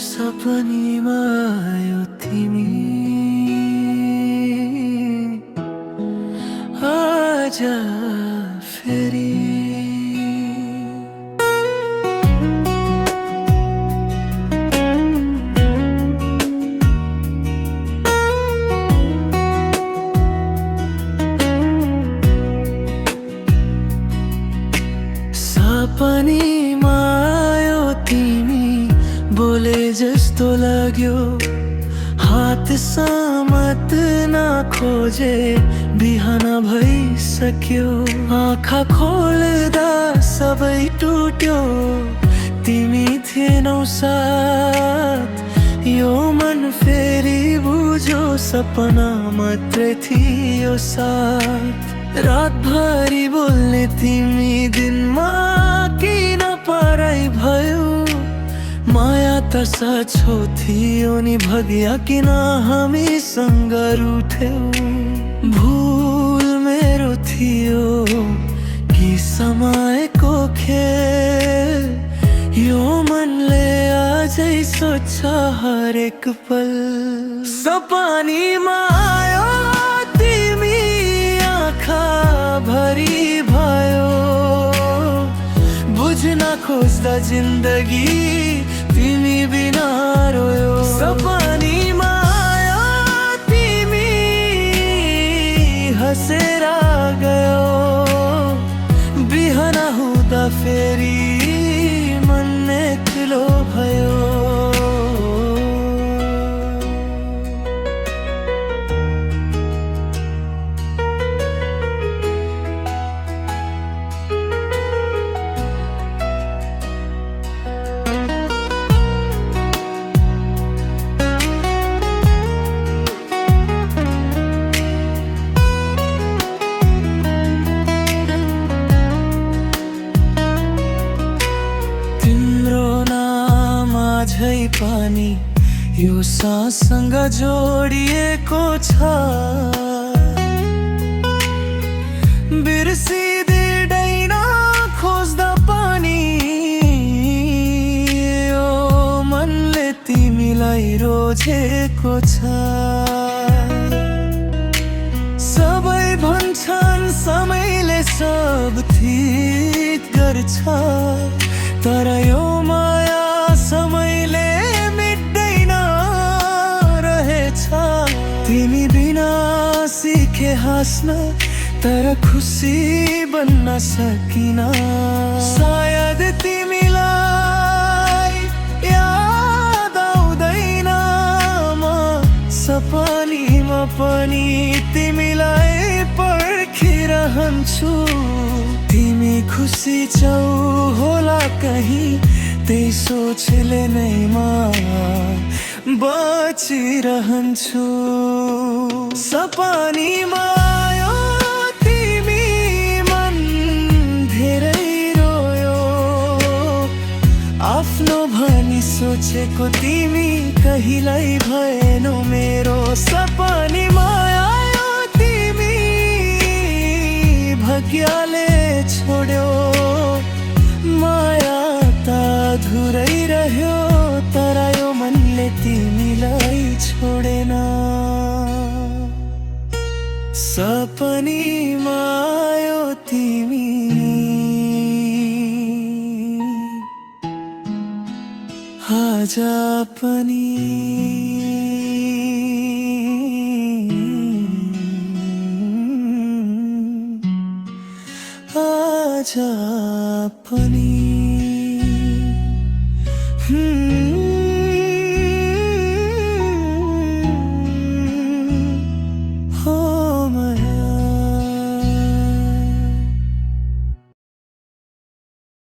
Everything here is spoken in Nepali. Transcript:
सपनीमा आयो तिमी आजा फेरि सपनीमा आयो तिमी बोले जस्तो लाग्यो हात सामत खोजे बिहान भइसक्यो आँखा खोल्दा सबै टुट्यो तिमी थिएनौ साथ यो मन फेरि बुझो सपना मात्रै थियो साथ रातभरि बोल्ने तिमी दिनमा किन पराई भयो माया त साँचो थियो नि भगिया किन हामीसँग रुठ्यौ भुल मेरो थियो कि समयको खेल यो मनले आजै सोच्छ हरेक पल सपनीमा आयो तिमी आँखा भरि भयो बुझ्न खोज्दा जिन्दगी तिमी बिना रोयो सपनीमा आयो तिमी हँसेर गयो बिहान हुँदा फेरि मन एक्लो भयो पानी यो साससँग जोडिएको छ बिर्सिँदैन खोज्दा पनि यो मनले तिमीलाई रोजेको छ सबै भन्छन् समयले सब ठिक गर्छ तर यो माया समयले तिमी बिना सिके हाँस्न तर खुसी बन्न सकिन सायद तिमीलाई याद आउँदैन म सपनीमा पनि तिमीलाई पर्खिरहन्छु तिमी खुसी छौ होला कहीँ त्यही सोचले नै म बचिरहन्छु सपनीमा आयो तिमी मन धेरै रोयो आफ्नो भनी सोचेको तिमी कहिल्यै भएनौ मेरो सपनीमा आयो तिमी भाग्यले छोड्यो माया त अधुरै रह्यो तर यो मनले तिमीलाई छोडेन सपनीमा आयो तिमी आजा पनि आजा पनि